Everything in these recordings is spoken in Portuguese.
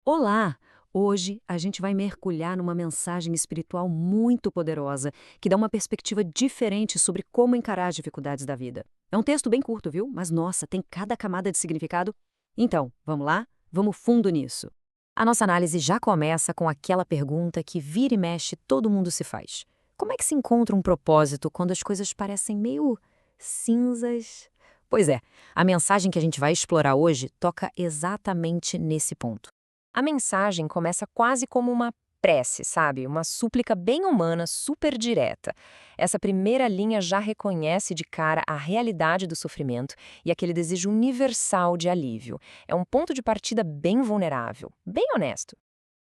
Olá! Hoje a gente vai mergulhar numa mensagem espiritual muito poderosa, que dá uma perspectiva diferente sobre como encarar as dificuldades da vida. É um texto bem curto, viu? Mas nossa, tem cada camada de significado. Então, vamos lá? Vamos fundo nisso. A nossa análise já começa com aquela pergunta que vira e mexe todo mundo se faz. Como é que se encontra um propósito quando as coisas parecem meio cinzas? Pois é, a mensagem que a gente vai explorar hoje toca exatamente nesse ponto. A mensagem começa quase como uma prece, sabe? Uma súplica bem humana, super direta. Essa primeira linha já reconhece de cara a realidade do sofrimento e aquele desejo universal de alívio. É um ponto de partida bem vulnerável, bem honesto.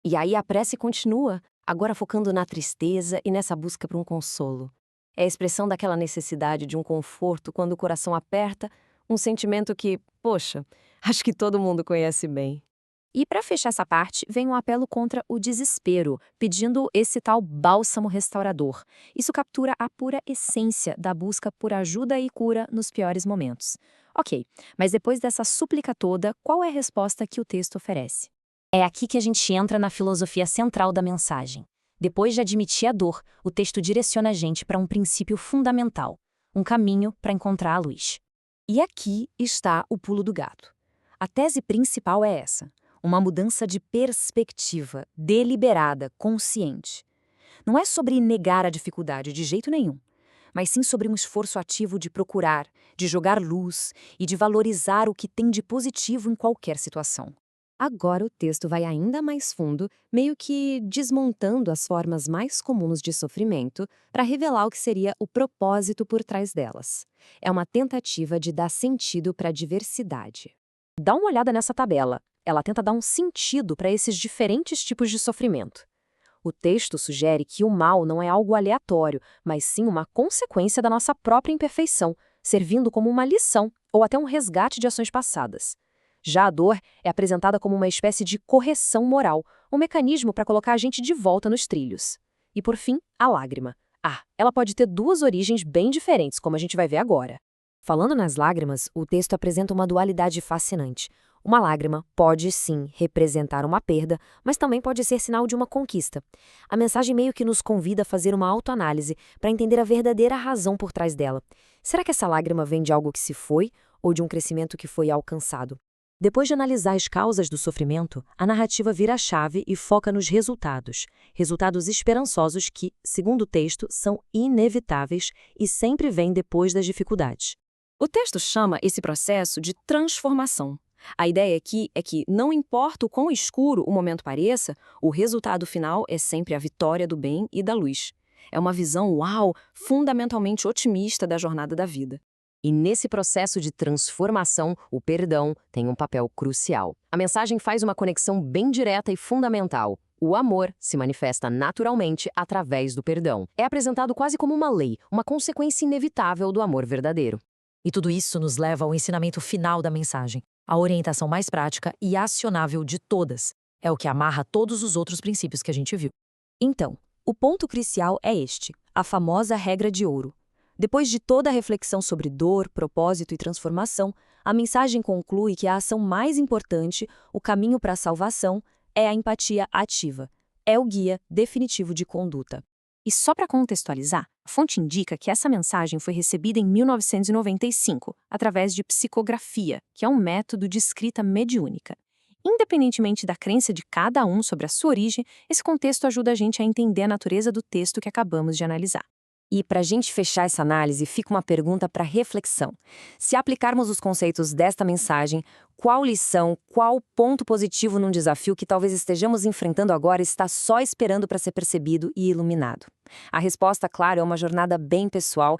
E aí a prece continua, agora focando na tristeza e nessa busca por um consolo. É a expressão daquela necessidade de um conforto quando o coração aperta, um sentimento que, poxa, acho que todo mundo conhece bem. E para fechar essa parte, vem um apelo contra o desespero, pedindo esse tal bálsamo restaurador. Isso captura a pura essência da busca por ajuda e cura nos piores momentos. Ok, mas depois dessa súplica toda, qual é a resposta que o texto oferece? É aqui que a gente entra na filosofia central da mensagem. Depois de admitir a dor, o texto direciona a gente para um princípio fundamental, um caminho para encontrar a luz. E aqui está o pulo do gato. A tese principal é essa: uma mudança de perspectiva, deliberada, consciente. Não é sobre negar a dificuldade de jeito nenhum, mas sim sobre um esforço ativo de procurar, de jogar luz e de valorizar o que tem de positivo em qualquer situação. Agora o texto vai ainda mais fundo, meio que desmontando as formas mais comuns de sofrimento para revelar o que seria o propósito por trás delas. É uma tentativa de dar sentido para a diversidade. Dá uma olhada nessa tabela. Ela tenta dar um sentido para esses diferentes tipos de sofrimento. O texto sugere que o mal não é algo aleatório, mas sim uma consequência da nossa própria imperfeição, servindo como uma lição ou até um resgate de ações passadas. Já a dor é apresentada como uma espécie de correção moral, um mecanismo para colocar a gente de volta nos trilhos. E por fim, a lágrima. Ela pode ter duas origens bem diferentes, como a gente vai ver agora. Falando nas lágrimas, o texto apresenta uma dualidade fascinante. Uma lágrima pode, sim, representar uma perda, mas também pode ser sinal de uma conquista. A mensagem meio que nos convida a fazer uma autoanálise para entender a verdadeira razão por trás dela. Será que essa lágrima vem de algo que se foi ou de um crescimento que foi alcançado? Depois de analisar as causas do sofrimento, a narrativa vira a chave e foca nos resultados. Resultados esperançosos que, segundo o texto, são inevitáveis e sempre vêm depois das dificuldades. O texto chama esse processo de transformação. A ideia aqui é que, não importa o quão escuro o momento pareça, o resultado final é sempre a vitória do bem e da luz. É uma visão, uau, fundamentalmente otimista da jornada da vida. E nesse processo de transformação, o perdão tem um papel crucial. A mensagem faz uma conexão bem direta e fundamental. O amor se manifesta naturalmente através do perdão. É apresentado quase como uma lei, uma consequência inevitável do amor verdadeiro. E tudo isso nos leva ao ensinamento final da mensagem, a orientação mais prática e acionável de todas. É o que amarra todos os outros princípios que a gente viu. Então, o ponto crucial é este, a famosa regra de ouro. Depois de toda a reflexão sobre dor, propósito e transformação, a mensagem conclui que a ação mais importante, o caminho para a salvação, é a empatia ativa. É o guia definitivo de conduta. E só para contextualizar, a fonte indica que essa mensagem foi recebida em 1995, através de psicografia, que é um método de escrita mediúnica. Independentemente da crença de cada um sobre a sua origem, esse contexto ajuda a gente a entender a natureza do texto que acabamos de analisar. E para a gente fechar essa análise, fica uma pergunta para reflexão. Se aplicarmos os conceitos desta mensagem, qual lição, qual ponto positivo num desafio que talvez estejamos enfrentando agora está só esperando para ser percebido e iluminado? A resposta, claro, é uma jornada bem pessoal